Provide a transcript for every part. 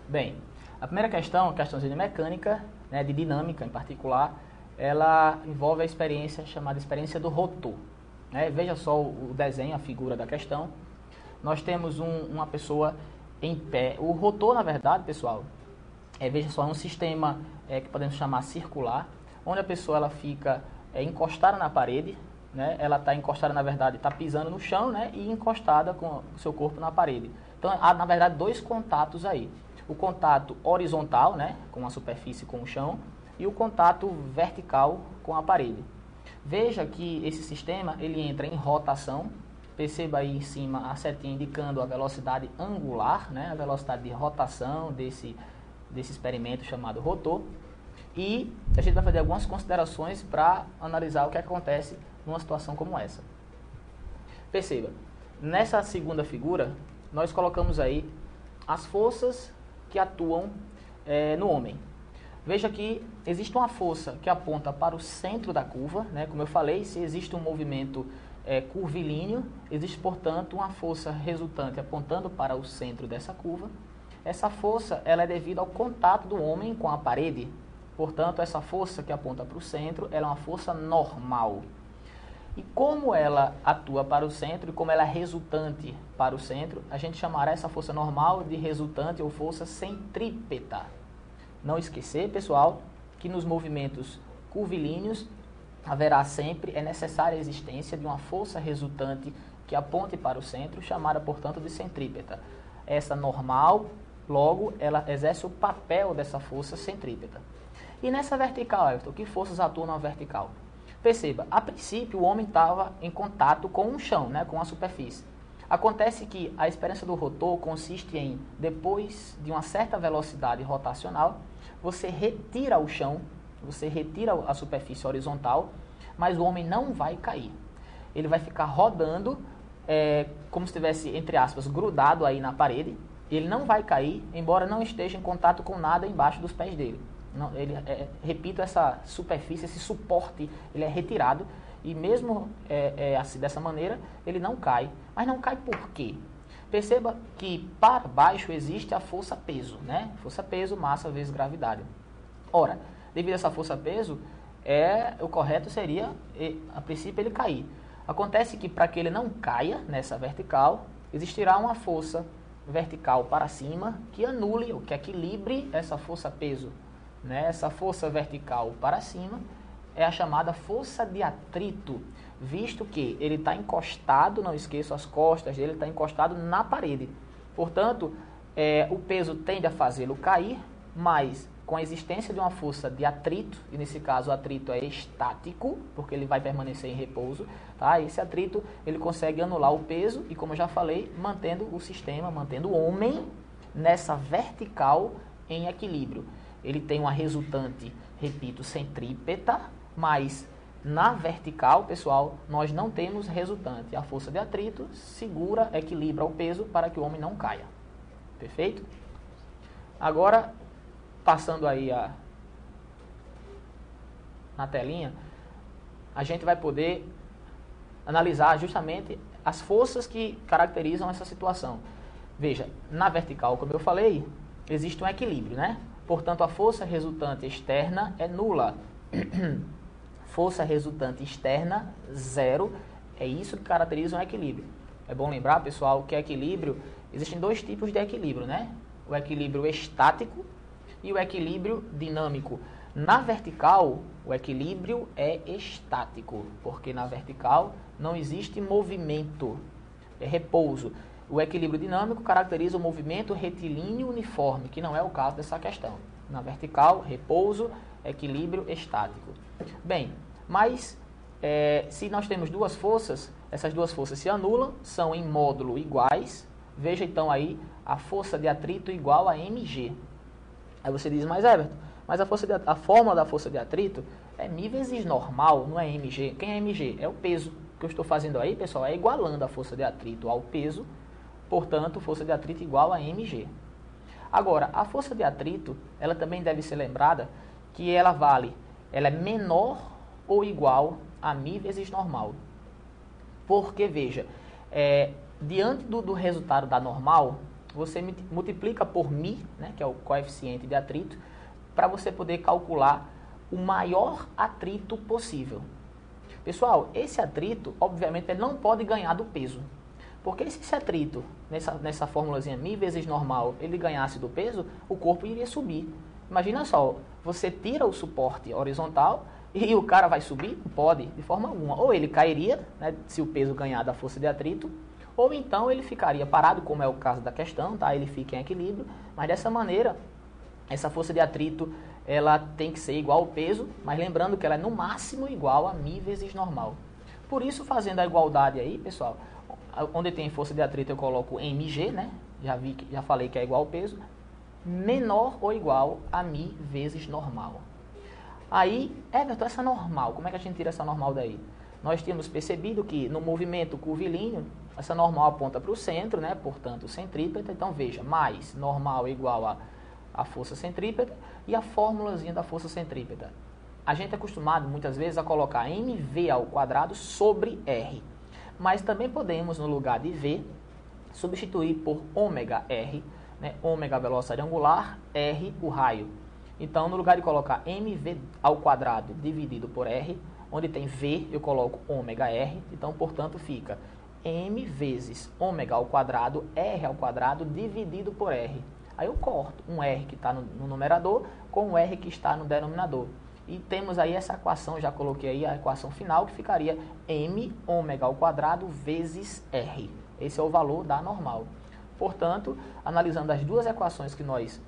Bem, a primeira questão, a questãozinha de mecânica, né, de dinâmica em particular, ela envolve a experiência chamada experiência do rotor. Né? Veja só o desenho, a figura da questão. Nós temos uma pessoa em pé. O rotor, na verdade, pessoal, veja só, é um sistema que podemos chamar circular, onde a pessoa ela fica encostada na parede, né? Ela está encostada, na verdade, está pisando no chão, né? E encostada com o seu corpo na parede. Então, há, na verdade, dois contatos aí. O contato horizontal, né? Com a superfície, com o chão, e o contato vertical com a parede. Veja que esse sistema ele entra em rotação. Perceba aí em cima a setinha indicando a velocidade angular, né? A velocidade de rotação desse experimento chamado rotor. E a gente vai fazer algumas considerações para analisar o que acontece numa situação como essa. Perceba, nessa segunda figura, nós colocamos aí as forças que atuam no homem. Veja que existe uma força que aponta para o centro da curva, né? Como eu falei, se existe um movimento curvilíneo, existe, portanto, uma força resultante apontando para o centro dessa curva. Essa força ela é devida ao contato do homem com a parede. Portanto, essa força que aponta para o centro ela é uma força normal. E como ela atua para o centro e como ela é resultante para o centro, a gente chamará essa força normal de resultante ou força centrípeta. Não esquecer, pessoal, que nos movimentos curvilíneos haverá sempre, é necessária a existência de uma força resultante que aponte para o centro, chamada, portanto, de centrípeta. Essa normal, logo, ela exerce o papel dessa força centrípeta. E nessa vertical, Everton, que forças atuam na vertical? Perceba, a princípio o homem estava em contato com o chão, né, com a superfície. Acontece que a experiência do rotor consiste em, depois de uma certa velocidade rotacional, você retira o chão, você retira a superfície horizontal, mas o homem não vai cair. Ele vai ficar rodando, como se estivesse, entre aspas, grudado aí na parede. Ele não vai cair, embora não esteja em contato com nada embaixo dos pés dele. Não, repito, essa superfície, esse suporte, ele é retirado e mesmo assim, dessa maneira, ele não cai. Mas não cai por quê? Perceba que para baixo existe a força-peso, né? Força-peso, massa vezes gravidade. Ora, devido a essa força-peso, o correto seria, a princípio, ele cair. Acontece que para que ele não caia nessa vertical, existirá uma força vertical para cima que anule ou que equilibre essa força-peso. Né? Essa força vertical para cima é a chamada força de atrito, visto que ele está encostado, não esqueça as costas dele, está encostado na parede. Portanto, o peso tende a fazê-lo cair, mas com a existência de uma força de atrito, e nesse caso o atrito é estático, porque ele vai permanecer em repouso, tá? Esse atrito ele consegue anular o peso e, como eu já falei, mantendo o sistema, mantendo o homem nessa vertical em equilíbrio. Ele tem uma resultante, repito, centrípeta, mas na vertical, pessoal, nós não temos resultante. A força de atrito segura, equilibra o peso para que o homem não caia. Perfeito? Agora, passando aí na telinha, a gente vai poder analisar justamente as forças que caracterizam essa situação. Veja, na vertical, como eu falei, existe um equilíbrio, né? Portanto, a força resultante externa é nula. Força resultante externa, zero. É isso que caracteriza um equilíbrio. É bom lembrar, pessoal, que equilíbrio, existem dois tipos de equilíbrio, né? O equilíbrio estático e o equilíbrio dinâmico. Na vertical, o equilíbrio é estático, porque na vertical não existe movimento, é repouso. O equilíbrio dinâmico caracteriza o movimento retilíneo uniforme, que não é o caso dessa questão. Na vertical, repouso, equilíbrio estático. Bem, mas se nós temos duas forças, essas duas forças se anulam, são em módulo iguais. Veja então aí a força de atrito igual a mg. Aí você diz, mas Everton, mas a fórmula da força de atrito é μ vezes normal, não é mg. Quem é mg? É o peso. O que eu estou fazendo aí, pessoal, é igualando a força de atrito ao peso. Portanto, força de atrito igual a mg. Agora, a força de atrito, ela também deve ser lembrada que ela é menor ou igual a μ vezes normal. Porque, veja, diante do resultado da normal, você multiplica por μ, né, que é o coeficiente de atrito, para você poder calcular o maior atrito possível. Pessoal, esse atrito, obviamente, ele não pode ganhar do peso. Porque se esse atrito, nessa formulazinha μ vezes normal, ele ganhasse do peso, o corpo iria subir. Imagina só, você tira o suporte horizontal e o cara vai subir? Não pode, de forma alguma. Ou ele cairia, né, se o peso ganhar da força de atrito, ou então ele ficaria parado, como é o caso da questão, tá? Ele fica em equilíbrio, mas dessa maneira, essa força de atrito, ela tem que ser igual ao peso, mas lembrando que ela é no máximo igual a μ vezes normal. Por isso, fazendo a igualdade aí, pessoal, onde tem força de atrito eu coloco mg, né? Já falei que é igual ao peso, menor ou igual a μ vezes normal. Aí, Everton, essa normal, como é que a gente tira essa normal daí? Nós tínhamos percebido que no movimento curvilíneo, essa normal aponta para o centro, né? Portanto, centrípeta. Então, veja, mais normal igual a força centrípeta e a formulazinha da força centrípeta. A gente é acostumado, muitas vezes, a colocar mv ao quadrado sobre r. Mas também podemos, no lugar de v, substituir por ômega r, né? Ômega a velocidade angular, r o raio. Então, no lugar de colocar mv ao quadrado dividido por r, onde tem v, eu coloco ômega r. Então, portanto, fica m vezes ômega ao quadrado, r ao quadrado, dividido por r. Aí eu corto um r que está no numerador com um r que está no denominador. E temos aí essa equação, já coloquei aí a equação final, que ficaria m ômega ao quadrado vezes r. Esse é o valor da normal. Portanto, analisando as duas equações que nós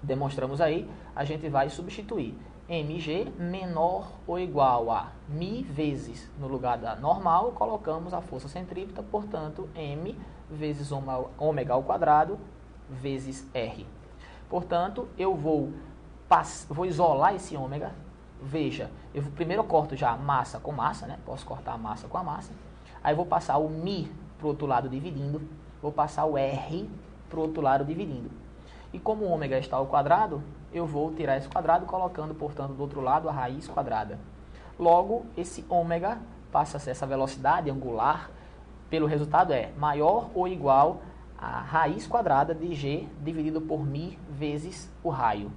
demonstramos aí, a gente vai substituir mg menor ou igual a μ vezes, no lugar da normal, colocamos a força centrípeta, portanto, m vezes ômega ao quadrado vezes r. Portanto, eu vou isolar esse ômega. Veja, primeiro eu corto já massa com massa, né? Posso cortar a massa com a massa. Aí vou passar o μ para o outro lado dividindo. Vou passar o r para o outro lado dividindo. E como o ômega está ao quadrado, eu vou tirar esse quadrado, colocando, portanto, do outro lado a raiz quadrada. Logo, esse ômega passa a ser essa velocidade angular, pelo resultado é maior ou igual a raiz quadrada de g dividido por μ vezes o raio.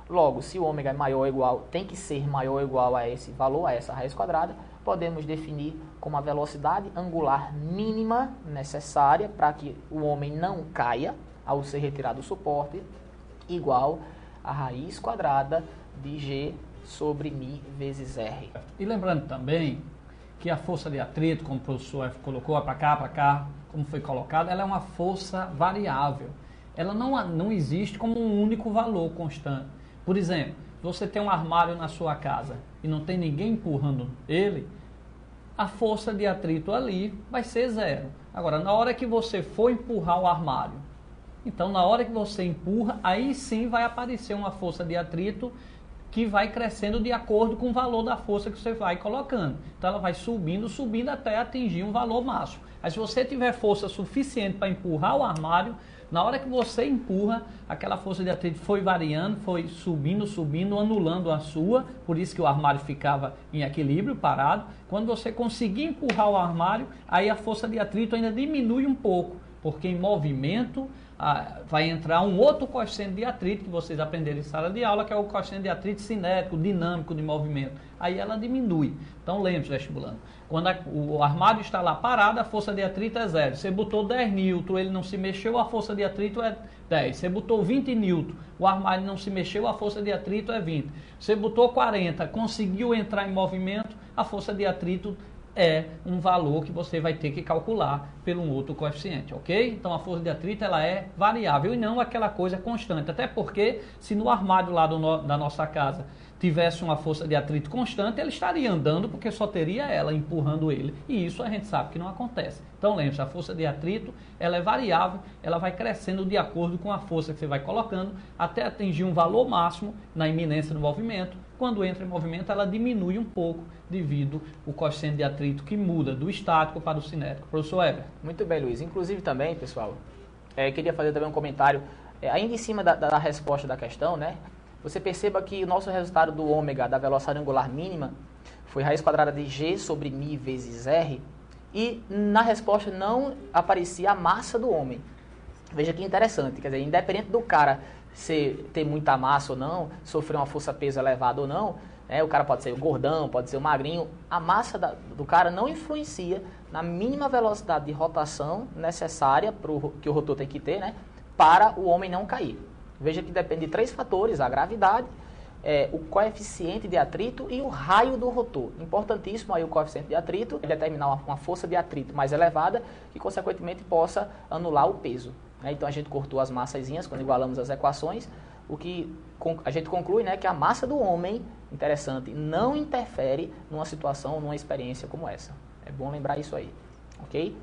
Logo, se o ômega é maior ou igual, tem que ser maior ou igual a esse valor, a essa raiz quadrada, podemos definir como a velocidade angular mínima necessária para que o homem não caia ao ser retirado do suporte, igual a raiz quadrada de g sobre μ vezes r. E lembrando também que a força de atrito, como o professor F colocou, para cá, como foi colocado, ela é uma força variável. Ela não existe como um único valor constante. Por exemplo, você tem um armário na sua casa e não tem ninguém empurrando ele, a força de atrito ali vai ser zero. Agora, na hora que você for empurrar o armário, então na hora que você empurra, aí sim vai aparecer uma força de atrito que vai crescendo de acordo com o valor da força que você vai colocando. Então ela vai subindo até atingir um valor máximo. Aí se você tiver força suficiente para empurrar o armário, na hora que você empurra, aquela força de atrito foi variando, foi subindo, anulando a sua, por isso que o armário ficava em equilíbrio, parado. Quando você conseguir empurrar o armário, aí a força de atrito ainda diminui um pouco, porque em movimento vai entrar um outro coeficiente de atrito que vocês aprenderam em sala de aula, que é o coeficiente de atrito cinético, dinâmico de movimento. Aí ela diminui. Então lembre-se, vestibulando, quando o armário está lá parado, a força de atrito é zero. Você botou 10 newton, ele não se mexeu, a força de atrito é 10. Você botou 20 newton, o armário não se mexeu, a força de atrito é 20. Você botou 40, conseguiu entrar em movimento, a força de atrito é um valor que você vai ter que calcular pelo um outro coeficiente, ok? Então a força de atrito ela é variável e não aquela coisa constante. Até porque se no armário lá da nossa casa tivesse uma força de atrito constante, ele estaria andando porque só teria ela empurrando ele. E isso a gente sabe que não acontece. Então lembre-se, a força de atrito ela é variável, ela vai crescendo de acordo com a força que você vai colocando até atingir um valor máximo na iminência do movimento. Quando entra em movimento, ela diminui um pouco devido ao coeficiente de atrito que muda do estático para o cinético. Professor Weber. Muito bem, Luiz. Inclusive também, pessoal, queria fazer também um comentário, ainda em cima da resposta da questão, né? Você perceba que o nosso resultado do ômega da velocidade angular mínima foi raiz quadrada de g sobre μ vezes r, e na resposta não aparecia a massa do homem. Veja que interessante, quer dizer, independente do cara ter muita massa ou não, sofrer uma força-peso elevada ou não, né, o cara pode ser gordão, pode ser magrinho, a massa do cara não influencia na mínima velocidade de rotação necessária que o rotor tem que ter, né, para o homem não cair. Veja que depende de 3 fatores: a gravidade, o coeficiente de atrito e o raio do rotor. Importantíssimo aí o coeficiente de atrito, determinar uma força de atrito mais elevada que consequentemente possa anular o peso. Então a gente cortou as massazinhas quando igualamos as equações, o que a gente conclui, né, que a massa do homem, interessante, não interfere numa situação, numa experiência como essa. É bom lembrar isso aí, ok?